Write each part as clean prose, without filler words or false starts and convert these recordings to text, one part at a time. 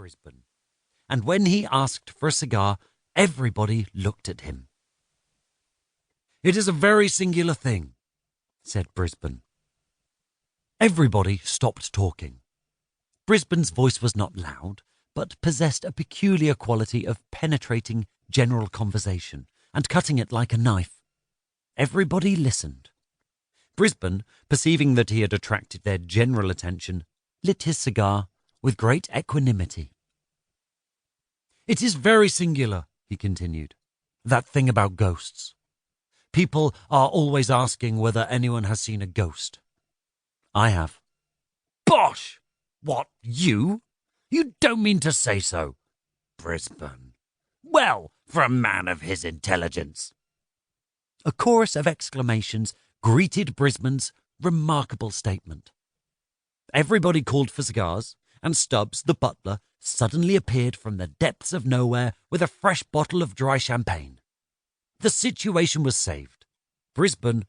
Brisbane, and when he asked for a cigar, everybody looked at him. "It is a very singular thing," said Brisbane. Everybody stopped talking. Brisbane's voice was not loud, but possessed a peculiar quality of penetrating general conversation and cutting it like a knife. Everybody listened. Brisbane, perceiving that he had attracted their general attention, lit his cigar with great equanimity. "It is very singular," he continued, "that thing about ghosts. People are always asking whether anyone has seen a ghost. I have." "Bosh! What, you? You don't mean to say so?" "Brisbane. Well, for a man of his intelligence." A chorus of exclamations greeted Brisbane's remarkable statement. Everybody called for cigars, and Stubbs, the butler, suddenly appeared from the depths of nowhere with a fresh bottle of dry champagne. The situation was saved. Brisbane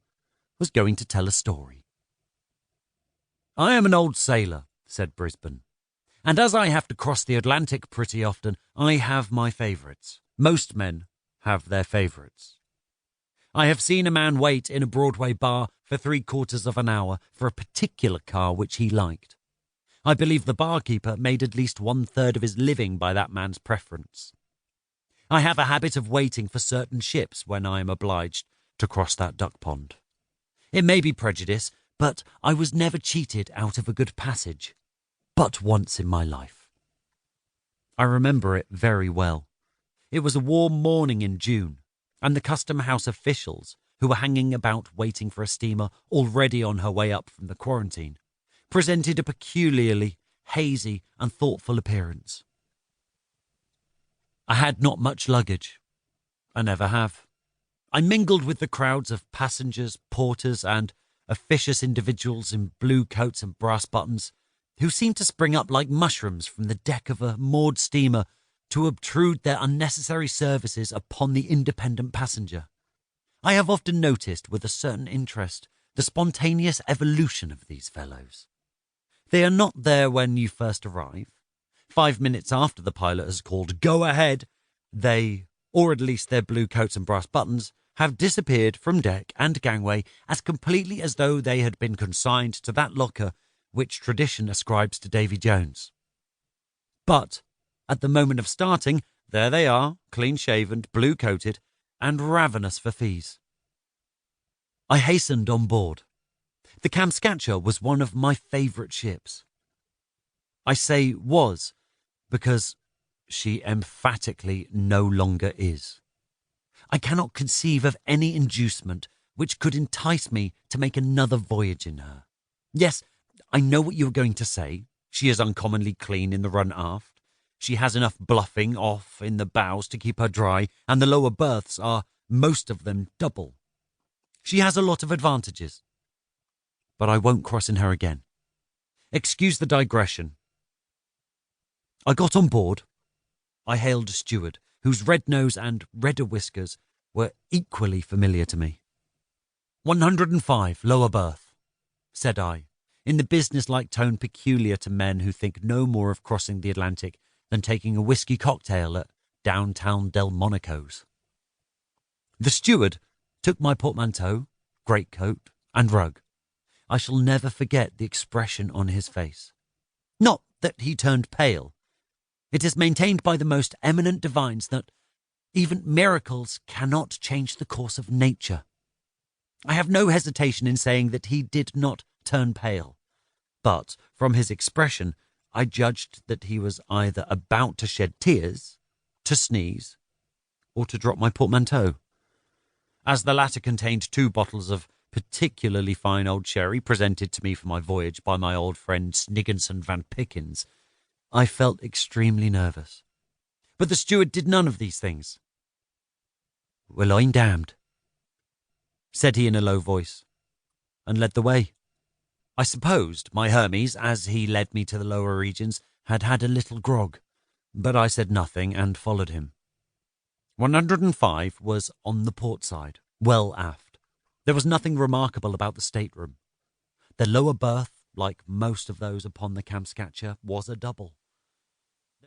was going to tell a story. "I am an old sailor," said Brisbane, "and as I have to cross the Atlantic pretty often, I have my favourites. Most men have their favourites. I have seen a man wait in a Broadway bar for 3/4 of an hour for a particular car which he liked. I believe the barkeeper made at least 1/3 of his living by that man's preference. I have a habit of waiting for certain ships when I am obliged to cross that duck pond. It may be prejudice, but I was never cheated out of a good passage, but once in my life. I remember it very well. It was a warm morning in June, and the custom house officials, who were hanging about waiting for a steamer already on her way up from the quarantine, presented a peculiarly hazy and thoughtful appearance. I had not much luggage. I never have. I mingled with the crowds of passengers, porters, and officious individuals in blue coats and brass buttons, who seemed to spring up like mushrooms from the deck of a moored steamer to obtrude their unnecessary services upon the independent passenger. I have often noticed with a certain interest the spontaneous evolution of these fellows. They are not there when you first arrive. 5 minutes after the pilot has called "Go ahead," they, or at least their blue coats and brass buttons, have disappeared from deck and gangway as completely as though they had been consigned to that locker which tradition ascribes to Davy Jones. But at the moment of starting, there they are, clean-shaven, blue-coated, and ravenous for fees. I hastened on board. The Kamskatka was one of my favourite ships. I say was, because she emphatically no longer is. I cannot conceive of any inducement which could entice me to make another voyage in her. Yes, I know what you are going to say. She is uncommonly clean in the run aft. She has enough bluffing off in the bows to keep her dry, and the lower berths are, most of them, double. She has a lot of advantages. But I won't cross in her again. Excuse the digression. I got on board. I hailed a steward, whose red nose and redder whiskers were equally familiar to me. 105, lower berth, said I, in the business-like tone peculiar to men who think no more of crossing the Atlantic than taking a whiskey cocktail at downtown Delmonico's. The steward took my portmanteau, greatcoat, and rug. I shall never forget the expression on his face. Not that he turned pale. It is maintained by the most eminent divines that even miracles cannot change the course of nature. I have no hesitation in saying that he did not turn pale, but from his expression I judged that he was either about to shed tears, to sneeze, or to drop my portmanteau. As the latter contained 2 bottles of particularly fine old sherry presented to me for my voyage by my old friend Snigginson Van Pickens, I felt extremely nervous. But the steward did none of these things. "Well, I'm damned," said he in a low voice, and led the way. I supposed my Hermes, as he led me to the lower regions, had had a little grog, but I said nothing and followed him. 105 was on the port side, well aft. There was nothing remarkable about the stateroom. The lower berth, like most of those upon the Kamskatka, was a double.